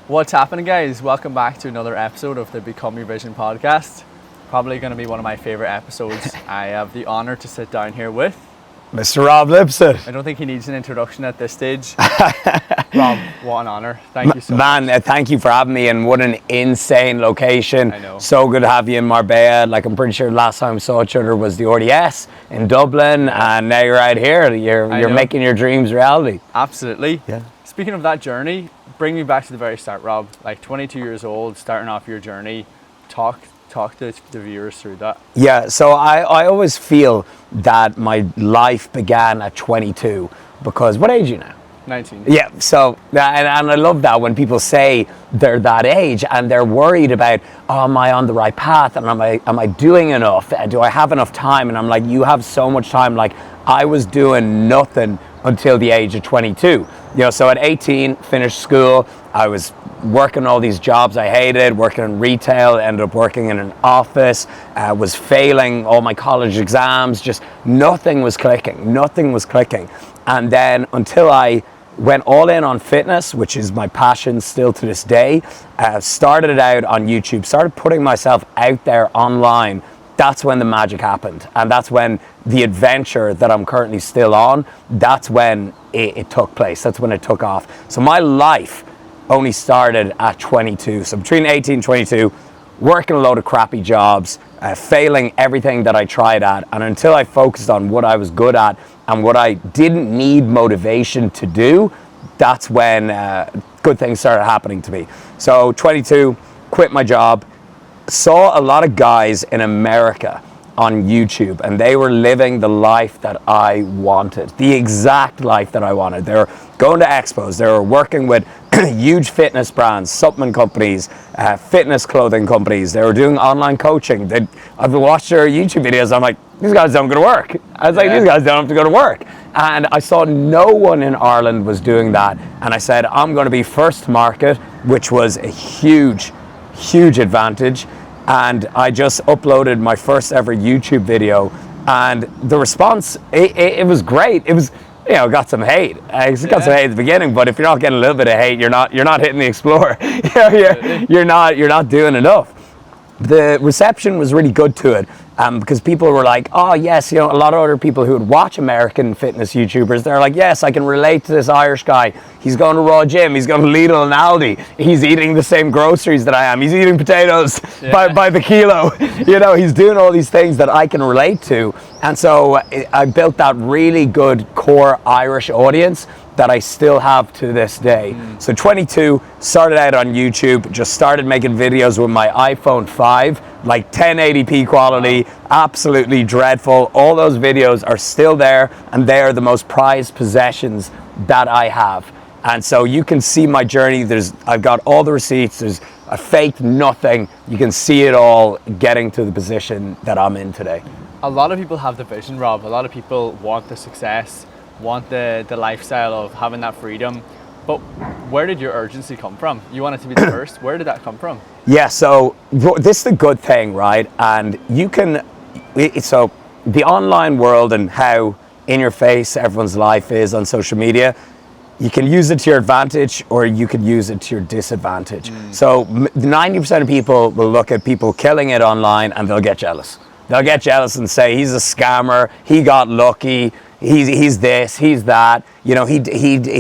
What's happening, guys? Welcome back to another episode of the Become Your Vision podcast. Probably going to be one of my favorite episodes. I have the honor to sit down here with Mr. Rob Lipsett. I don't think he needs an introduction at this stage. Rob, what an honor. Thank you so much. Thank you for having me, and what an insane location. I know. So good to have you in Marbella. Like, I'm pretty sure the last time we saw each other was the RDS in Dublin, and now you're out here. You're making your dreams reality. Absolutely. Yeah. Speaking of that journey, bring me back to the very start, Rob. Like 22 years old, starting off your journey. Talk to the viewers through that. Yeah, so I always feel that my life began at 22, because what age are you now? 19. Yeah, so, and I love that when people say they're that age and they're worried about, oh, am I on the right path, and am I doing enough? Do I have enough time? And I'm like, you have so much time. Like, I was doing nothing until the age of 22. So at 18, finished school, I was working all these jobs I hated, working in retail, ended up working in an office, was failing all my college exams, just nothing was clicking. And then until I went all in on fitness, which is my passion still to this day, started it out on YouTube, started putting myself out there online. That's when the magic happened, and that's when the adventure that I'm currently still on, that's when it took place, that's when it took off. So my life only started at 22, so between 18 and 22, working a load of crappy jobs, failing everything that I tried at, and until I focused on what I was good at and what I didn't need motivation to do, that's when good things started happening to me. So 22, quit my job, saw a lot of guys in America on YouTube, and they were living the life that I wanted, the exact life that I wanted. They were going to expos, they were working with huge fitness brands, supplement companies, fitness clothing companies. They were doing online coaching. I've watched their YouTube videos. I'm like, these guys don't go to work. I was like, these guys don't have to go to work. And I saw no one in Ireland was doing that. And I said, I'm going to be first to market, which was a huge advantage. And I just uploaded my first ever YouTube video, and the response, it was great. It was, got some hate. Got some hate at the beginning, but if you're not getting a little bit of hate, you're not hitting the Explorer. You're not doing enough. The reception was really good to it, because people were like, oh yes, a lot of other people who would watch American fitness YouTubers, they're like, yes, I can relate to this Irish guy. He's going to Raw Gym, he's going to Lidl and Aldi, he's eating the same groceries that I am, he's eating potatoes by the kilo. He's doing all these things that I can relate to. And so I built that really good core Irish audience that I still have to this day. So 22, started out on YouTube, just started making videos with my iPhone 5, like 1080p quality, absolutely dreadful. All those videos are still there, and they are the most prized possessions that I have. And so you can see my journey. I've got all the receipts, I faked nothing. You can see it all getting to the position that I'm in today. A lot of people have the vision, Rob. A lot of people want the success, want the lifestyle of having that freedom, but where did your urgency come from? You wanted to be the first. Where did that come from? Yeah, so this is the good thing, right? And so the online world and how in your face everyone's life is on social media, you can use it to your advantage or you can use it to your disadvantage. So 90% of people will look at people killing it online and they'll get jealous. They'll get jealous and say, he's a scammer, he got lucky, he's this, he's that, he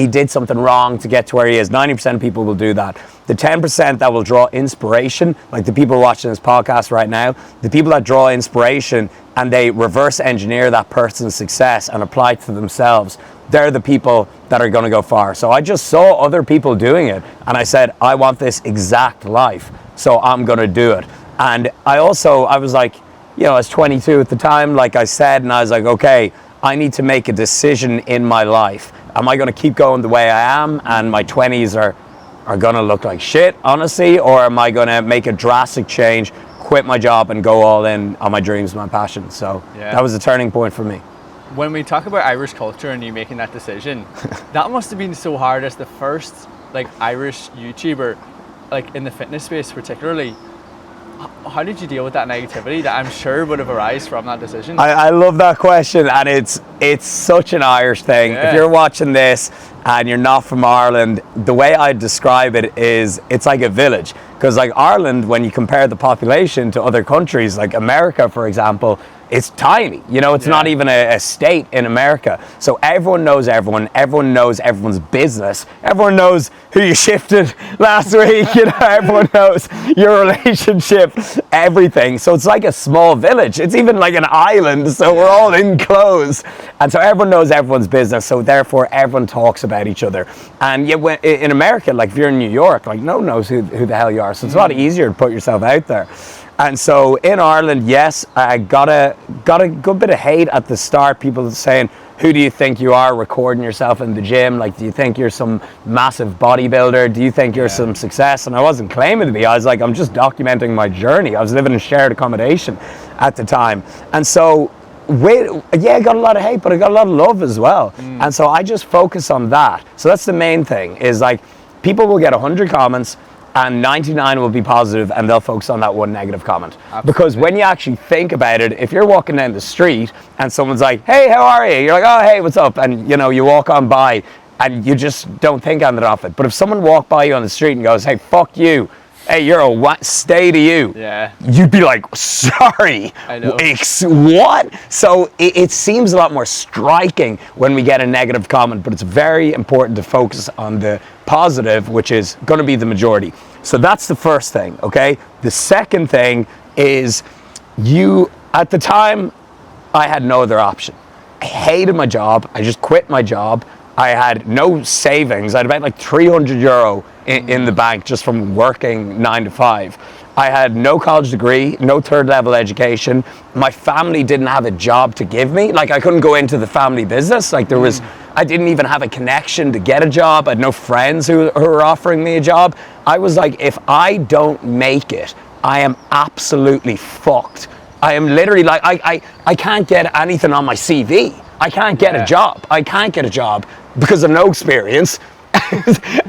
did something wrong to get to where he is. 90% of people will do that. The 10% that will draw inspiration, like the people watching this podcast right now, the people that draw inspiration and they reverse engineer that person's success and apply it to themselves, they're the people that are going to go far. So I just saw other people doing it and I said, I want this exact life, so I'm going to do it. And I was like, I was 22 at the time, like I said, and I was like, okay, I need to make a decision in my life. Am I going to keep going the way I am and my 20s are going to look like shit, honestly, or am I going to make a drastic change, quit my job and go all in on my dreams, my passion? So that was the turning point for me. When we talk about Irish culture and you making that decision, that must have been so hard as the first Irish YouTuber, in the fitness space particularly. How did you deal with that negativity that I'm sure would have arisen from that decision? I love that question, and it's such an Irish thing. Yeah. If you're watching this and you're not from Ireland, the way I describe it is it's like a village. Because like Ireland, when you compare the population to other countries, like America, for example, it's tiny. You know, it's not even a state in America. So everyone knows everyone. Everyone knows everyone's business. Everyone knows who you shifted last week. You know, everyone knows your relationship, everything. So it's like a small village. It's even like an island. So we're all enclosed. And so everyone knows everyone's business. So therefore, everyone talks about each other. And yet in America, like if you're in New York, like no one knows who the hell you are. So it's a lot easier to put yourself out there. And so in Ireland, yes, I got a good bit of hate at the start. People saying, who do you think you are, recording yourself in the gym? Like, do you think you're some massive bodybuilder? Do you think you're some success? And I wasn't claiming to be. I was like, I'm just documenting my journey. I was living in shared accommodation at the time. And so, I got a lot of hate, but I got a lot of love as well. And so I just focus on that. So that's the main thing, is like, people will get 100 comments, and 99 will be positive, and they'll focus on that one negative comment. Absolutely. Because when you actually think about it, if you're walking down the street and someone's like, hey, how are you? You're like, oh, hey, what's up? And you know, you walk on by and you just don't think anything of it. But if someone walked by you on the street and goes, hey, fuck you, hey, you're a what? Stay to you. Yeah. You'd be like, sorry. I know. What? So it seems a lot more striking when we get a negative comment, but it's very important to focus on the positive, which is going to be the majority. So that's the first thing, okay? The second thing is at the time, I had no other option. I hated my job. I just quit my job. I had no savings. I had about like 300 euro in the bank just from working 9 to 5. I had no college degree, no third level education. My family didn't have a job to give me. Like I couldn't go into the family business. Like I didn't even have a connection to get a job. I had no friends who were offering me a job. I was like, if I don't make it, I am absolutely fucked. I am literally like, I can't get anything on my CV. I can't get a job. I can't get a job because of no experience.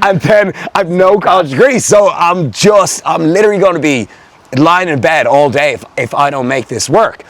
And then I've no college degree. So I'm literally going to be lying in bed all day if I don't make this work.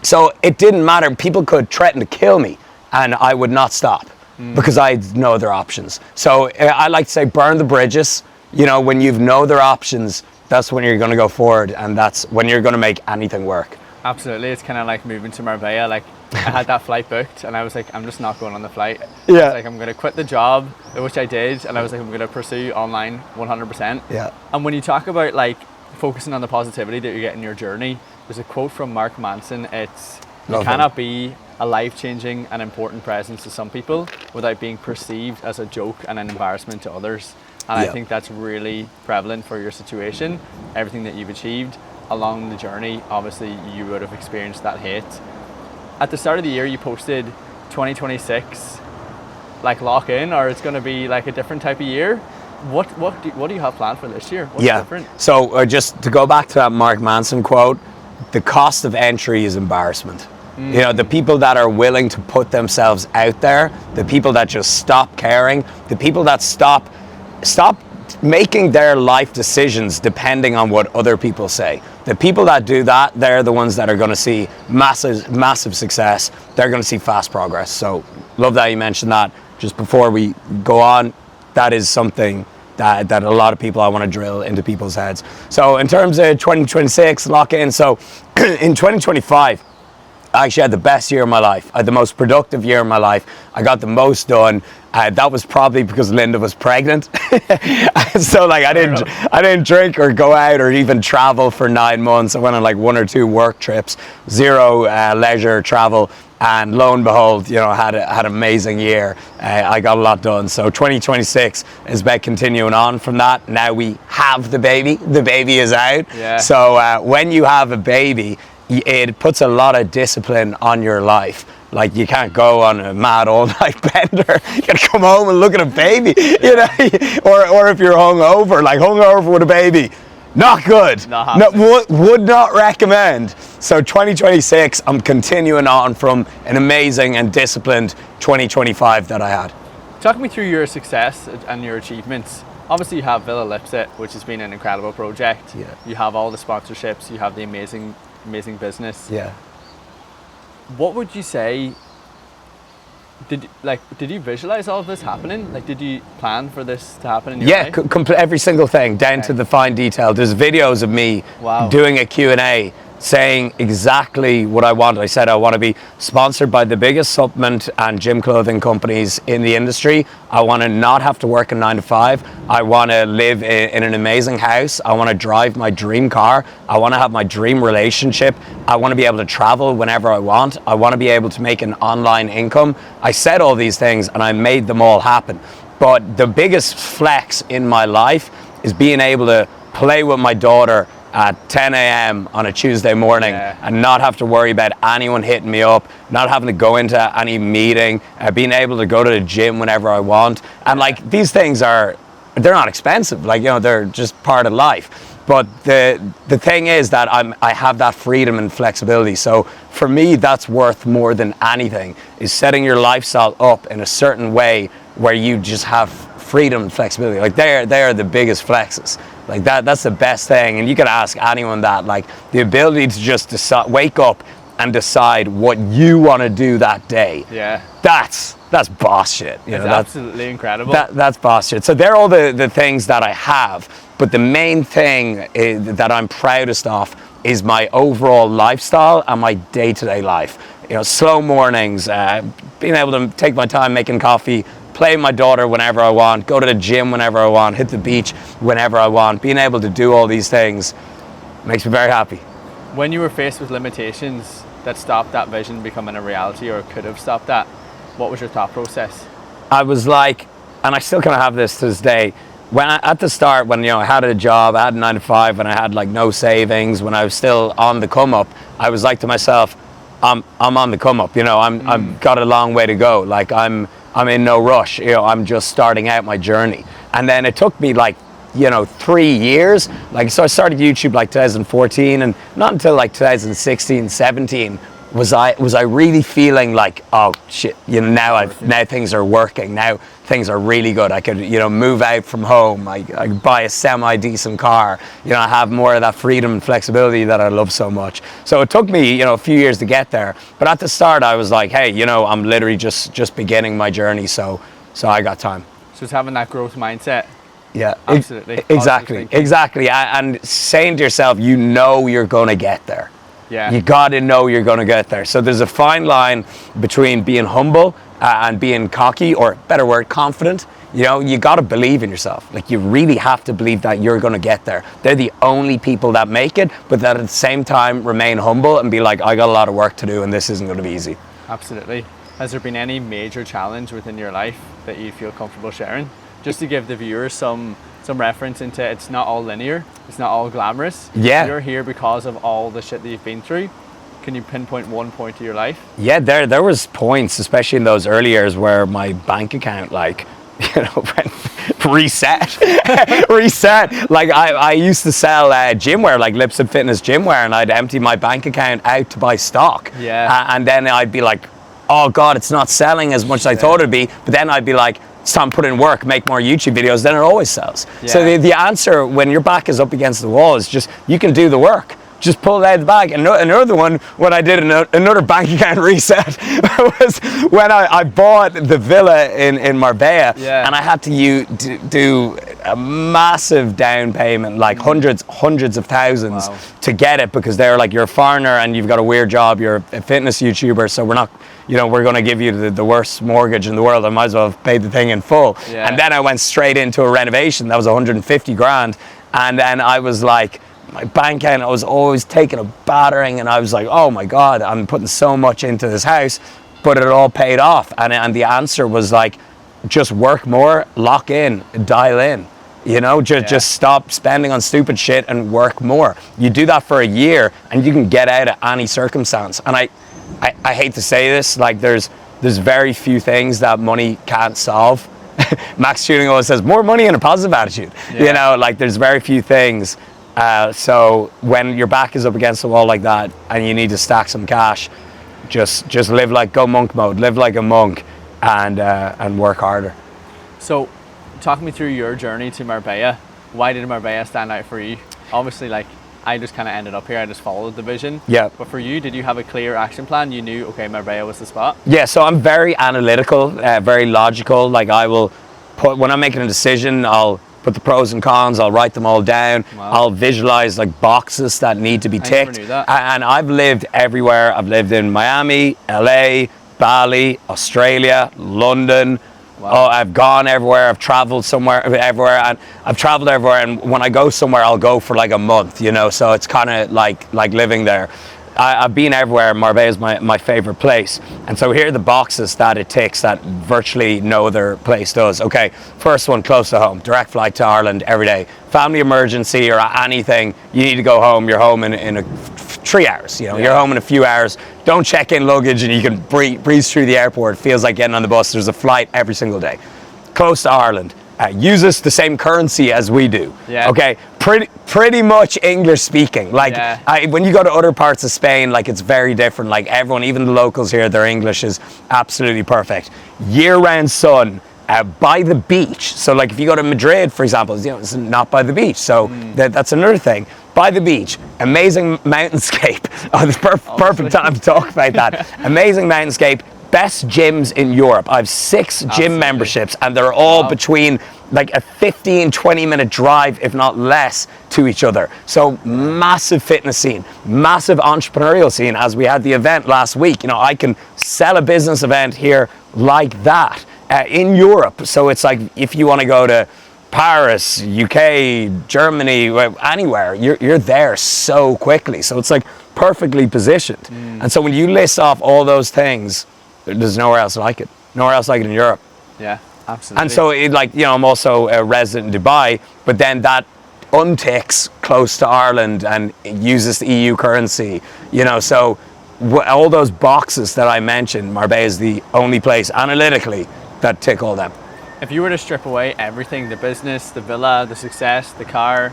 So it didn't matter. People could threaten to kill me and I would not stop because I had no other options. So I like to say burn the bridges. You know, when you've no other options, that's when you're going to go forward, and that's when you're going to make anything work. Absolutely. It's kind of like moving to Marbella. Like I had that flight booked and I was like, I'm just not going on the flight. Yeah. I was like, I'm going to quit the job, which I did. And I was like, I'm going to pursue online 100%. Yeah. And when you talk about like focusing on the positivity that you get in your journey, there's a quote from Mark Manson. It's, you cannot be a life-changing and important presence to some people without being perceived as a joke and an embarrassment to others. And I think that's really prevalent for your situation, everything that you've achieved. Along the journey, obviously you would have experienced that hate. At the start of the year, you posted 2026, like lock in, or it's going to be like a different type of year. What do you have planned for this year? What's different? So just to go back to that Mark Manson quote, the cost of entry is embarrassment. You know, the people that are willing to put themselves out there, the people that just stop caring, the people that stop making their life decisions depending on what other people say. The people that do that, they're the ones that are going to see massive success. They're going to see fast progress. So love that you mentioned that. Just before we go on, that is something that a lot of people, I want to drill into people's heads. So in terms of 2026, lock in. So in 2025, I actually had the best year of my life. I had the most productive year of my life. I got the most done. That was probably because Linda was pregnant. So like I didn't drink or go out or even travel for 9 months. I went on like 1 or 2 work trips, 0 leisure travel, and lo and behold, you know, I had an amazing year. I got a lot done. So 2026 is about continuing on from that. Now we have the baby. The baby is out. Yeah. So when you have a baby, it puts a lot of discipline on your life. Like you can't go on a mad all night bender. You gotta come home and look at a baby, you know. Or if you're hungover with a baby, not good. Would not recommend. So 2026, I'm continuing on from an amazing and disciplined 2025 that I had. Talk me through your success and your achievements. Obviously you have Villa Lipsett, which has been an incredible project. Yeah. You have all the sponsorships, you have the amazing business. Yeah. What would you say, did you visualize all of this happening? Like, did you plan for this to happen in your life? Every single thing, down to the fine detail. There's videos of me doing a Q&A saying exactly what I wanted. I said I want to be sponsored by the biggest supplement and gym clothing companies in the industry. I want to not have to work a 9 to 5. I want to live in an amazing house. I want to drive my dream car. I want to have my dream relationship. I want to be able to travel whenever I want. I want to be able to make an online income. I said all these things and I made them all happen. But the biggest flex in my life is being able to play with my daughter at 10 a.m. on a Tuesday morning and not have to worry about anyone hitting me up, not having to go into any meeting, being able to go to the gym whenever I want. And like, these things they're not expensive, like, you know, they're just part of life. But the thing is that I have that freedom and flexibility. So for me, that's worth more than anything, is setting your lifestyle up in a certain way where you just have freedom and flexibility. Like, they are the biggest flexes. Like, that's the best thing. And you can ask anyone that, like, the ability to just wake up and decide what you want to do that day. Yeah. That's boss shit. You know, that's absolutely incredible. That's boss shit. So they're all the things that I have. But the main thing that I'm proudest of is my overall lifestyle and my day-to-day life. You know, slow mornings, being able to take my time making coffee, play with my daughter whenever I want, go to the gym whenever I want, hit the beach whenever I want. Being able to do all these things makes me very happy. When you were faced with limitations that stopped that vision becoming a reality, or could have stopped that, what was your thought process? I was like, and I still kind of have this to this day, at the start, when, you know, I had a job, I had a 9 to 5, and I had like no savings, when I was still on the come up, I was like to myself, I'm on the come up, you know, I've got a long way to go. Like, I'm in no rush, you know, I'm just starting out my journey. And then it took me like, you know, 3 years. Like, so I started YouTube like 2014, and not until like 2016, 17 was I really feeling like, oh shit, you know, now things are working. Now things are really good. I could, you know, move out from home. I could buy a semi-decent car. You know, I have more of that freedom and flexibility that I love so much. So it took me, you know, a few years to get there. But at the start, I was like, hey, you know, I'm literally just beginning my journey. So I got time. So it's having that growth mindset. Yeah, absolutely. Exactly. And saying to yourself, you know, you're going to get there. Yeah. You got to know you're going to get there. So there's a fine line between being humble and being cocky, or better word, confident. You know, you got to believe in yourself. Like, you really have to believe that you're going to get there. They're the only people that make it, but that at the same time remain humble and be like, I got a lot of work to do and this isn't going to be easy. Absolutely. Has there been any major challenge within your life that you feel comfortable sharing? Just to give the viewers some reference into, it's not all linear, it's not all glamorous. Yeah. You're here because of all the shit that you've been through. Can you pinpoint one point of your life? Yeah, there was points, especially in those early years, where my bank account, like, you know, reset. Like, I used to sell gym wear, like Lipsett Fitness gym wear, and I'd empty my bank account out to buy stock. Yeah. And then I'd be like, oh God, it's not selling as much as I thought it'd be. But then I'd be like, it's time to put in work, make more YouTube videos, then it always sells. Yeah. So the answer when your back is up against the wall is just, you can do the work. Just pull it out of the bag. And another one, when I did another bank account reset, was when I bought the villa in Marbella, and I had to do a massive down payment, like hundreds of thousands to get it, because they're like, you're a foreigner and you've got a weird job, you're a fitness YouTuber, so we're not, you know, we're going to give you the worst mortgage in the world. I might as well have paid the thing in full. Yeah. And then I went straight into a renovation. That was 150 grand. And then I was like, my bank account, I was always taking a battering, and I was like, oh my God, I'm putting so much into this house, but it all paid off. And the answer was like, just work more, lock in, dial in. You know, just stop spending on stupid shit and work more. You do that for a year and you can get out of any circumstance. And I hate to say this, like, there's very few things that money can't solve. Max Tuning always says, more money and a positive attitude. Yeah. You know, like, there's very few things. So when your back is up against the wall like that and you need to stack some cash, just live like, go monk mode, live like a monk, and work harder. So talk me through your journey to Marbella. Why did Marbella stand out for you? Obviously, like, I just kind of ended up here. I just followed the vision. Yeah. But for you, did you have a clear action plan? You knew, okay, Marbella was the spot? Yeah, so I'm very analytical, very logical. Like, I will when I'm making a decision, I'll put the pros and cons, I'll write them all down. Wow. I'll visualize like boxes that need to be ticked. I never knew that. And I've lived everywhere. I've lived in Miami, LA, Bali, Australia, London. Wow. Oh, I've gone everywhere. I've traveled everywhere, and I've traveled everywhere. And when I go somewhere, I'll go for like a month, you know. So it's kind of like living there. I've been everywhere. Marbella is my favorite place. And so here are the boxes that it ticks that virtually no other place does. Okay, first one, close to home, direct flight to Ireland every day. Family emergency or anything, you need to go home. You're home in 3 hours. You know, you're home in a few hours. Don't check in luggage, and you can breeze through the airport. It feels like getting on the bus. There's a flight every single day. Close to Ireland. Uses the same currency as we do. Yeah. Okay, pretty much English speaking. Like when you go to other parts of Spain, like it's very different. Like everyone, even the locals here, their English is absolutely perfect. Year-round sun. By the beach. So like if you go to Madrid, for example, you know, it's not by the beach. So that's another thing. By the beach, amazing mountainscape. Oh, the perfect time to talk about that. Amazing mountainscape. Best gyms in Europe. I have 6 gym memberships, and they're all between like a 15-20 minute drive, if not less, to each other. So massive fitness scene, massive entrepreneurial scene. As we had the event last week, you know, I can sell a business event here like that in Europe. So it's like if you want to go to Paris, UK, Germany, anywhere, you're there so quickly. So it's like perfectly positioned. And so when you list off all those things, there's nowhere else like it. Nowhere else like it in Europe. Yeah, absolutely. And so, I'm also a resident in Dubai, but then that unticks close to Ireland and uses the EU currency, you know. So all those boxes that I mentioned, Marbella is the only place analytically that tick all them. If you were to strip away everything, the business, the villa, the success, the car,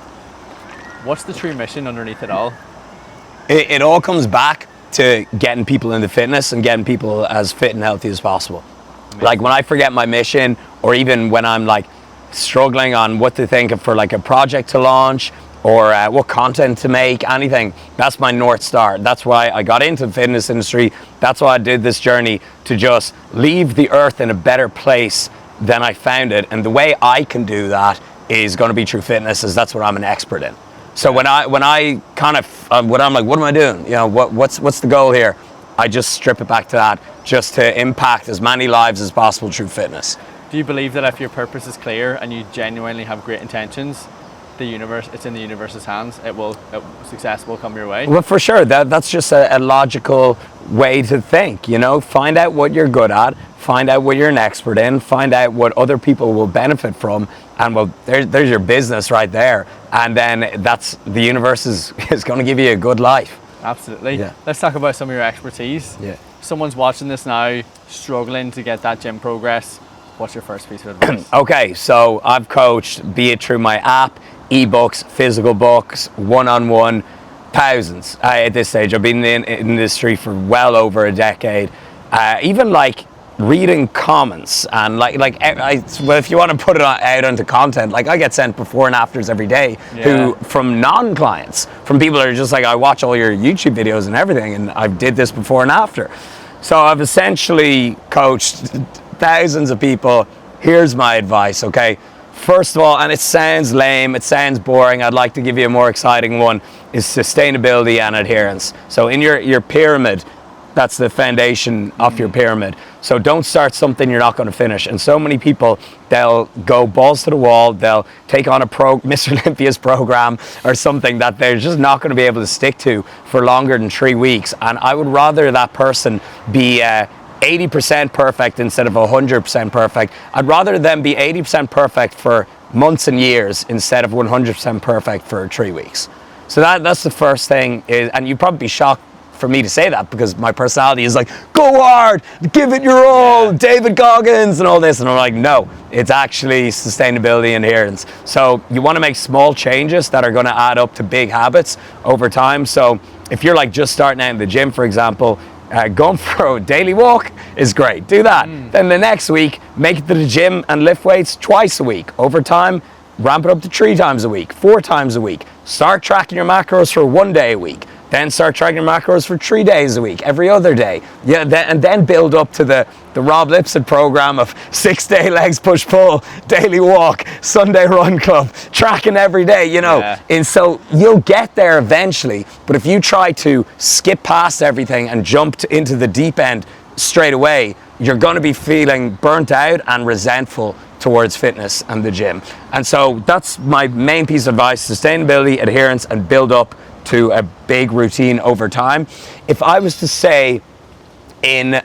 what's the true mission underneath it all? It all comes back to getting people into fitness and getting people as fit and healthy as possible. Amazing. Like when I forget my mission, or even when I'm like struggling on what to think of for like a project to launch, or what content to make, anything, that's my North Star. That's why I got into the fitness industry. That's why I did this journey, to just leave the earth in a better place than I found it. And the way I can do that is going to be through fitness, as that's what I'm an expert in. So when I kind of, when I'm like, what am I doing? You know, what's the goal here? I just strip it back to that, just to impact as many lives as possible through fitness. Do you believe that if your purpose is clear and you genuinely have great intentions, it's in the universe's hands, success will come your way? Well, for sure. That's just a logical way to think, you know. Find out what you're good at, find out what you're an expert in, find out what other people will benefit from, and well, there's your business right there. And then that's the universe is going to give you a good life. Absolutely. Yeah. Let's talk about some of your expertise. Yeah. Someone's watching this now, struggling to get that gym progress. What's your first piece of advice? Okay, so I've coached, be it through my app, ebooks, physical books, one-on-one, thousands at this stage. I've been in the industry for well over a decade. Even like reading comments and well, if you want to put it out onto content, like I get sent before and afters every day who from non-clients, from people that are just like, I watch all your YouTube videos and everything, and I did this before and after. So I've essentially coached thousands of people. Here's my advice, okay? First of all, and it sounds lame, it sounds boring, I'd like to give you a more exciting one, is sustainability and adherence. So in your pyramid, that's the foundation of your pyramid. So don't start something you're not going to finish. And so many people, they'll go balls to the wall, they'll take on a Mr. Olympia's program or something that they're just not going to be able to stick to for longer than 3 weeks. And I would rather that person be 80% perfect instead of 100% perfect. I'd rather them be 80% perfect for months and years instead of 100% perfect for 3 weeks. So that's the first thing, and you'd probably be shocked for me to say that, because my personality is like, go hard, give it your all, David Goggins and all this, and I'm like, no, it's actually sustainability and adherence. So you want to make small changes that are going to add up to big habits over time. So if you're like just starting out in the gym, for example, Going for a daily walk is great. Do that. Then the next week, make it to the gym and lift weights twice a week. Over time, ramp it up to 3 times a week, 4 times a week. Start tracking your macros for 1 day a week. Then start tracking your macros for 3 days a week, every other day. Yeah, and then build up to the Rob Lipsett program of 6-day legs push pull, daily walk, Sunday run club, tracking every day, you know. Yeah. And so you'll get there eventually, but if you try to skip past everything and jump into the deep end straight away, you're going to be feeling burnt out and resentful towards fitness and the gym. And so that's my main piece of advice: sustainability, adherence, and build up to a big routine over time. If I was to say in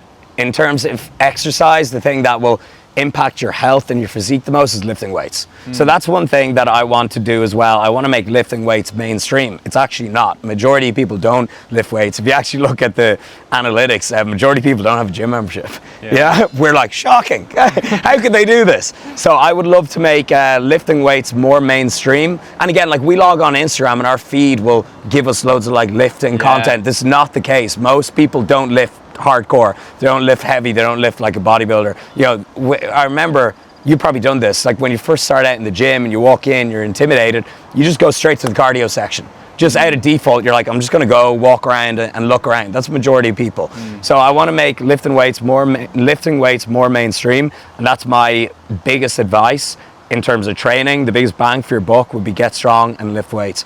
terms of exercise, the thing that will impact your health and your physique the most is lifting weights. So that's one thing that I want to do as well. I want to make lifting weights mainstream. It's actually not. Majority of people don't lift weights. If you actually look at the analytics, majority of people don't have a gym membership. Yeah. We're like, shocking. How could they do this? So I would love to make lifting weights more mainstream. And again, like, we log on Instagram and our feed will give us loads of like lifting content. This is not the case. Most people don't lift hardcore, they don't lift heavy, they don't lift like a bodybuilder. You know, I remember, you've probably done this, like when you first start out in the gym and you walk in, you're intimidated, you just go straight to the cardio section. Just out of default, you're like, I'm just gonna go walk around and look around. That's the majority of people. So I wanna make lifting weights more mainstream, and that's my biggest advice in terms of training. The biggest bang for your buck would be get strong and lift weights.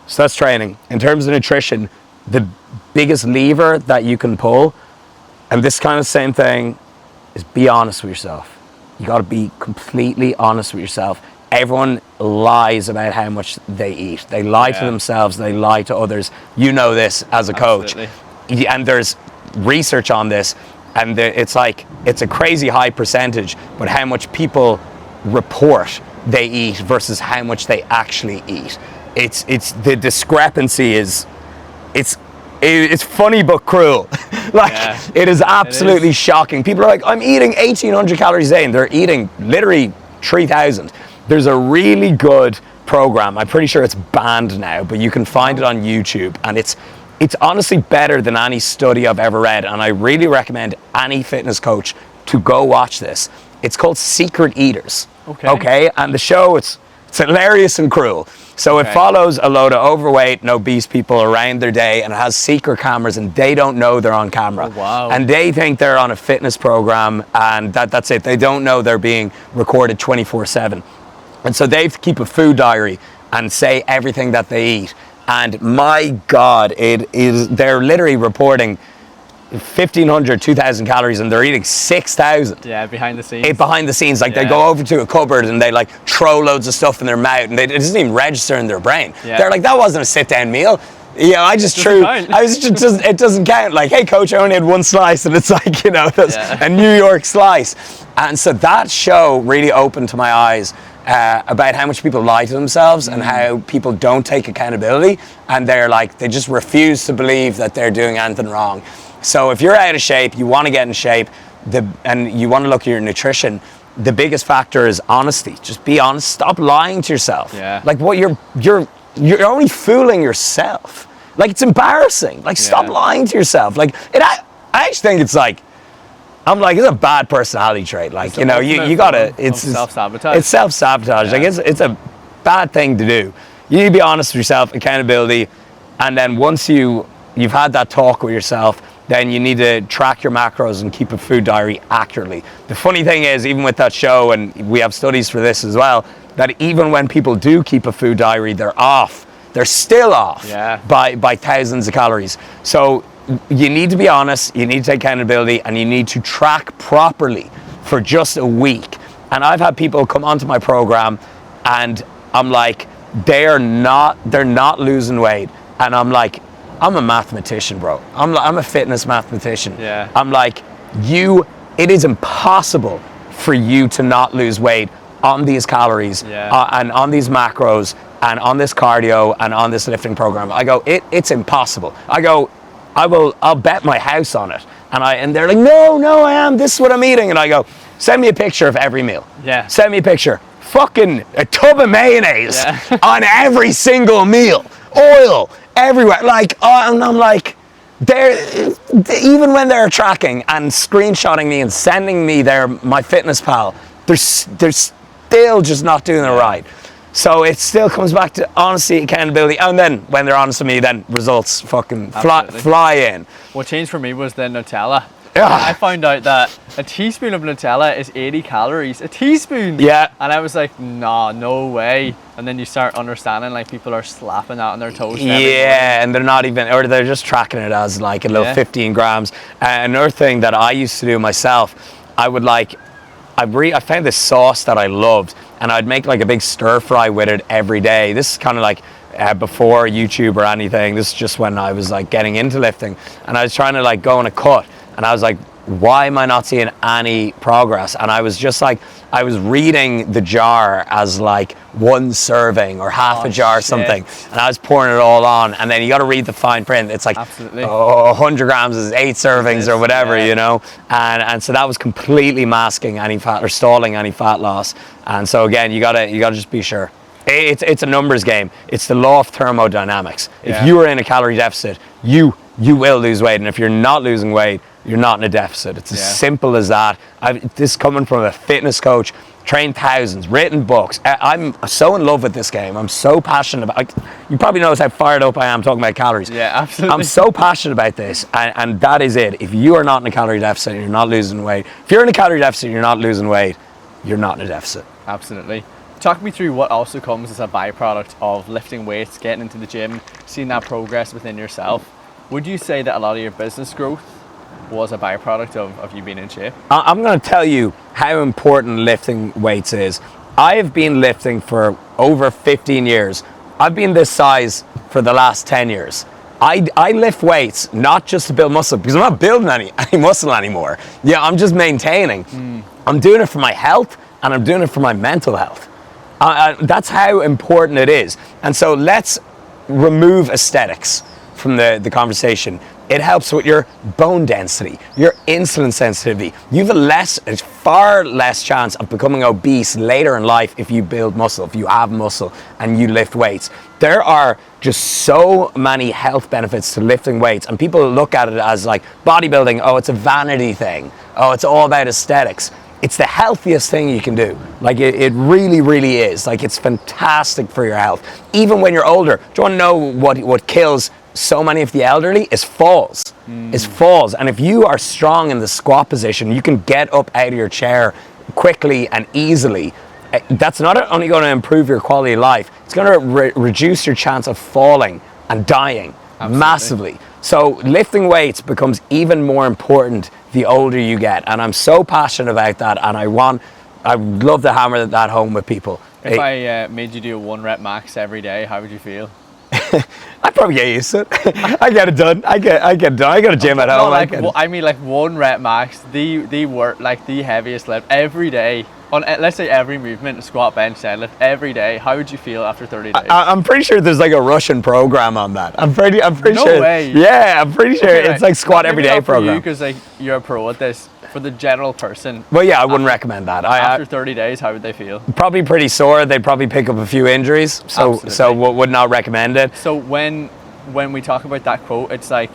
So that's training. In terms of nutrition, the biggest lever that you can pull, and this kind of same thing, is be honest with yourself. You got to be completely honest with yourself. Everyone lies about how much they eat. They lie to themselves, they lie to others. You know this as a coach. And there's research on this, and it's like, it's a crazy high percentage, but how much people report they eat versus how much they actually eat. It's the discrepancy is, it's funny but cruel. It is absolutely shocking. People are like, I'm eating 1,800 calories a day, and they're eating literally 3,000. There's a really good program. I'm pretty sure it's banned now, but you can find it on YouTube, and it's honestly better than any study I've ever read, and I really recommend any fitness coach to go watch this. It's called Secret Eaters. Okay, and the show, it's hilarious and cruel. So it follows a load of overweight and obese people around their day, and it has secret cameras, and they don't know they're on camera. Oh, wow. And they think they're on a fitness program, and that's it. They don't know they're being recorded 24/7. And so they have to keep a food diary and say everything that they eat. And my God, they're literally reporting 1,500, 2,000 calories, and they're eating 6,000. Yeah, behind the scenes. Behind the scenes, like they go over to a cupboard and they like throw loads of stuff in their mouth, and it doesn't even register in their brain. They're like, that wasn't a sit-down meal. Yeah, I just threw. It doesn't count. Like, hey, coach, I only had 1 slice, and it's like, you know, that's a New York slice. And so that show really opened to my eyes about how much people lie to themselves and how people don't take accountability, and they're like, they just refuse to believe that they're doing anything wrong. So if you're out of shape, you want to get in shape, and you want to look at your nutrition, the biggest factor is honesty. Just be honest. Stop lying to yourself. Like, what you're only fooling yourself. Like, it's embarrassing. Like, stop lying to yourself. Like, I actually think it's like, I'm like, it's a bad personality trait. Like, you know, you gotta, it's self-sabotage. It's self-sabotage. Like, it's a bad thing to do. You need to be honest with yourself, accountability, and then once you've had that talk with yourself, then you need to track your macros and keep a food diary accurately. The funny thing is, even with that show, and we have studies for this as well, that even when people do keep a food diary, they're off. They're still off by thousands of calories. So you need to be honest, you need to take accountability, and you need to track properly for just a week. And I've had people come onto my program, and I'm like, they're not losing weight. And I'm like, I'm a mathematician, bro. I'm a fitness mathematician. I'm like, it is impossible for you to not lose weight on these calories and on these macros and on this cardio and on this lifting program. I go, it's impossible. I go, I'll bet my house on it. And they're like, no, I am. This is what I'm eating. And I go, send me a picture of every meal. Send me a picture. Fucking a tub of mayonnaise on every single meal. Oil everywhere. Like, and I'm like, even when they're tracking and screenshotting me and sending me my fitness pal, they're still just not doing it right. So it still comes back to honesty, accountability, and then when they're honest with me, then results fucking fly in. What changed for me was the Nutella. Yeah. I found out that a teaspoon of Nutella is 80 calories. A teaspoon! Yeah. And I was like, nah, no way. And then you start understanding, like, people are slapping that on their toast. Yeah, and they're not even, or they're just tracking it as like a little 15 grams. Another thing that I used to do myself, I found this sauce that I loved, and I'd make like a big stir fry with it every day. This is kind of like before YouTube or anything. This is just when I was like getting into lifting, and I was trying to like go on a cut, and I was like, why am I not seeing any progress? And I was just like, I was reading the jar as like one serving or half a jar or something, and I was pouring it all on, and then you got to read the fine print. It's like 100 grams is 8 servings or whatever, you know, and so that was completely masking any fat or stalling any fat loss. And so again, you gotta just be sure. It's a numbers game. It's the law of thermodynamics. If you are in a calorie deficit, you will lose weight, and if you're not losing weight, you're not in a deficit. It's as simple as that. This coming from a fitness coach, trained thousands, written books. I'm so in love with this game. I'm so passionate about. You probably notice how fired up I am talking about calories. Yeah, absolutely. I'm so passionate about this, and that is it. If you are not in a calorie deficit, you're not losing weight. If you're in a calorie deficit, you're not losing weight. You're not in a deficit. Absolutely. Talk me through what also comes as a byproduct of lifting weights, getting into the gym, seeing that progress within yourself. Would you say that a lot of your business growth was a byproduct of you being in shape? I'm going to tell you how important lifting weights is. I have been lifting for over 15 years. I've been this size for the last 10 years. I lift weights not just to build muscle, because I'm not building any muscle anymore. Yeah, I'm just maintaining. I'm doing it for my health, and I'm doing it for my mental health. That's how important it is. And so let's remove aesthetics from the conversation. It helps with your bone density, your insulin sensitivity. You have a far less chance of becoming obese later in life if you build muscle, if you have muscle and you lift weights. There are just so many health benefits to lifting weights, and people look at it as like bodybuilding, oh, it's a vanity thing. Oh, it's all about aesthetics. It's the healthiest thing you can do. Like it really, really is. Like it's fantastic for your health. Even when you're older. Do you want to know what kills so many of the elderly? Is falls. Is falls. And if you are strong in the squat position, you can get up out of your chair quickly and easily. That's not only going to improve your quality of life, it's going to reduce your chance of falling and dying massively. So lifting weights becomes even more important the older you get, and I'm so passionate about that, and I would love to hammer that home with people. If I made you do a 1 rep max every day, how would you feel? I'd probably get used to it. I get it done. I get it done. I got a gym at home. I mean like 1 rep max, the work, like the heaviest lift every day. On, let's say every movement, squat, bench, deadlift, every day, how would you feel after 30 days? I'm pretty sure there's like a Russian program on that. I'm pretty no sure. Way. Yeah, I'm pretty sure it's like squat every day program. Because like you're a pro at this. For the general person. Well, yeah, I wouldn't recommend that. After 30 days, how would they feel? Probably pretty sore. They'd probably pick up a few injuries. So would not recommend it. So when we talk about that quote, it's like,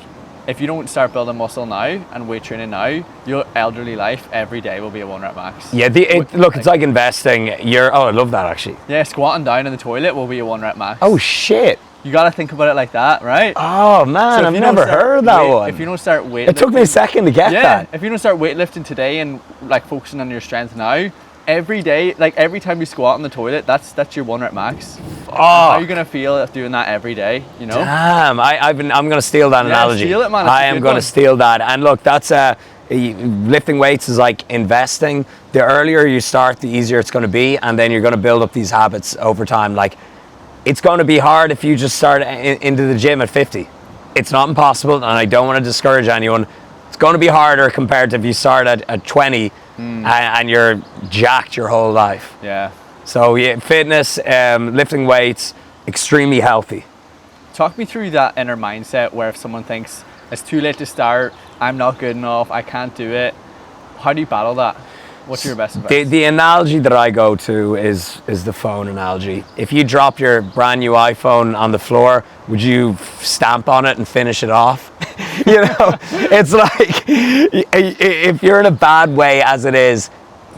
if you don't start building muscle now and weight training now, your elderly life every day will be a 1 rep max. Yeah, it's like investing. I love that actually. Yeah, squatting down in the toilet will be a 1 rep max. Oh shit. You got to think about it like that, right? Oh man, I've never heard of that one. If you don't start weightlifting, it took me a second to get that. If you don't start weightlifting today and like focusing on your strength now, every day, like every time you squat in the toilet, that's your 1 rep max. Oh. How are you gonna feel doing that every day? You know. Damn, I'm gonna steal that analogy. Steal it, man. I am gonna steal that. And look, that's lifting weights is like investing. The earlier you start, the easier it's gonna be, and then you're gonna build up these habits over time. Like, it's going to be hard if you just start into the gym at 50. It's not impossible, and I don't want to discourage anyone. It's going to be harder compared to if you start at 20 and you're jacked your whole life. Yeah. So yeah, fitness, lifting weights, extremely healthy. Talk me through that inner mindset where if someone thinks it's too late to start, I'm not good enough, I can't do it. How do you battle that? What's your best advice? The analogy that I go to is the phone analogy. If you dropped your brand new iPhone on the floor, would you stamp on it and finish it off? You know, it's like, if you're in a bad way as it is,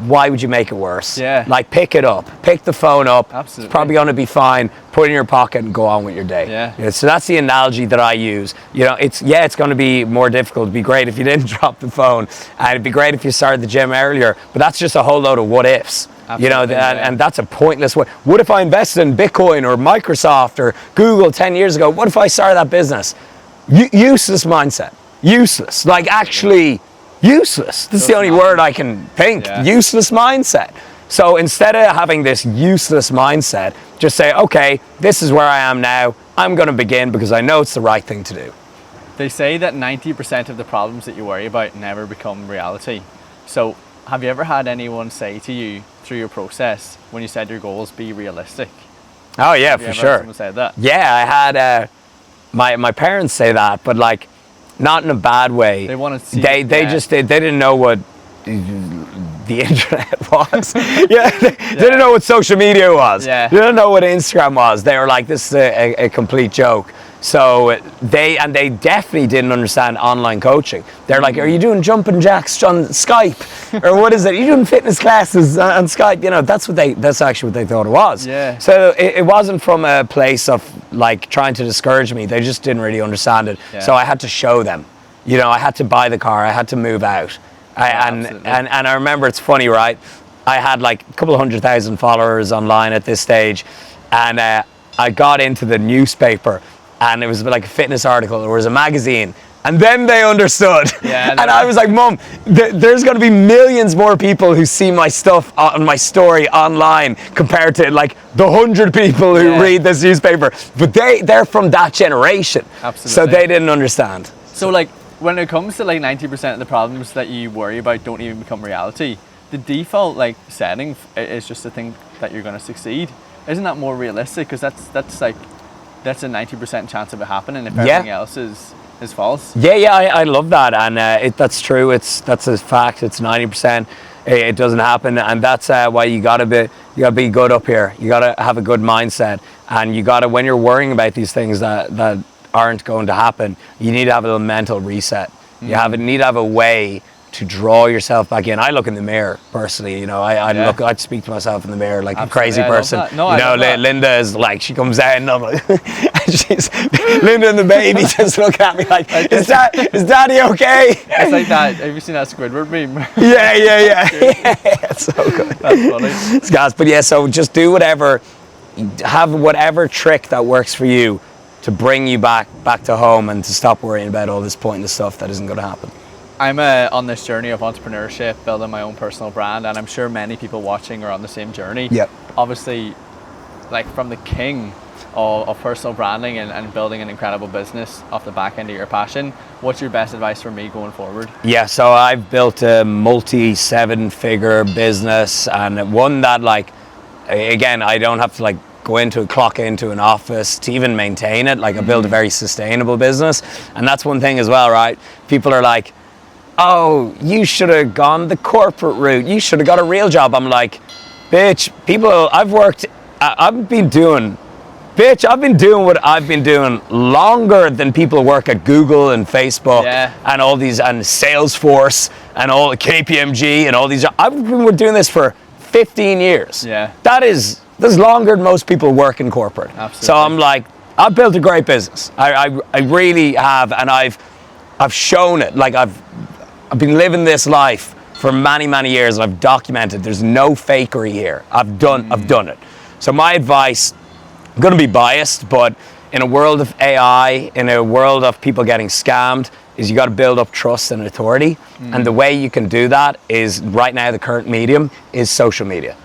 why would you make it worse? Yeah. Like, pick it up, pick the phone up. Absolutely. It's probably going to be fine. Put it in your pocket and go on with your day. Yeah. So that's the analogy that I use. You know, it's going to be more difficult. It'd be great if you didn't drop the phone, and it'd be great if you started the gym earlier. But that's just a whole load of what ifs. Absolutely, you know, yeah. and that's a pointless way. What if I invested in Bitcoin or Microsoft or Google 10 years ago? What if I started that business? Useless mindset. Useless. Like, actually useless. This is the only word I can think. Yeah. Useless mindset. So instead of having this useless mindset, just say, okay, this is where I am now. I'm going to begin because I know it's the right thing to do. They say that 90% of the problems that you worry about never become reality. So have you ever had anyone say to you through your process, when you set your goals, be realistic? Oh yeah, Have you for ever sure. had someone say that? Yeah, I had my parents say that, but like, not in a bad way. They wanted to see They didn't know what the internet was. They didn't know what social media was. Yeah. They didn't know what Instagram was. They were like, this is a complete joke. So they definitely didn't understand online coaching. They're like, are you doing jumping jacks on Skype? Or what is it? Are you doing fitness classes on Skype? You know, that's actually what they thought it was. Yeah. So it wasn't from a place of like trying to discourage me. They just didn't really understand it. Yeah. So I had to show them. You know, I had to buy the car. I had to move out. And I remember, it's funny, right? I had like a couple of 100,000 followers online at this stage, and I got into the newspaper, and it was like a fitness article. There was a magazine, and then they understood. Yeah, and I was like, Mom, there's going to be millions more people who see my stuff on my story online compared to like the 100 people who read this newspaper. But they're from that generation. Absolutely. So they didn't understand. So like, when it comes to like 90% of the problems that you worry about don't even become reality, the default like setting is just to think that you're going to succeed. Isn't that more realistic? Because that's a 90% chance of it happening if everything else is false. Yeah, I love that, and that's true. That's a fact. It's 90%. It doesn't happen, and that's why you gotta be good up here. You gotta have a good mindset, and you gotta, when you're worrying about these things that aren't going to happen, you need to have a little mental reset. You need to have a way to draw yourself back in. I look in the mirror personally, you know, I speak to myself in the mirror like a crazy person. No, you know, Linda is like, she comes out and I'm like, Linda and the baby just look at me like, is daddy okay? It's like that. Have you seen that Squidward meme? Yeah. It's so good. That's funny. Guys, but yeah, so just do have whatever trick that works for you to bring you back to home and to stop worrying about all this pointless stuff that isn't going to happen. I'm on this journey of entrepreneurship, building my own personal brand, and I'm sure many people watching are on the same journey. Yep. Obviously, like from the king of personal branding and building an incredible business off the back end of your passion, what's your best advice for me going forward? Yeah, so I've built a multi-7-figure business, and one that, like, again, I don't have to like clock into an office to even maintain it. Like, I built a very sustainable business, and that's one thing as well, right? People are like, oh, you should have gone the corporate route. You should have got a real job. I'm like, bitch, I've been doing what I've been doing longer than people work at Google and Facebook and all these, and Salesforce and all KPMG and all these. I've been doing this for 15 years. Yeah. That's longer than most people work in corporate. Absolutely. So I'm like, I've built a great business. I really have, and I've shown it. Like, I've been living this life for many years, and I've documented. There's no fakery here. I've done it. So my advice, I'm going to be biased, but in a world of AI, in a world of people getting scammed, is you got to build up trust and authority. And the way you can do that is, right now, the current medium is social media.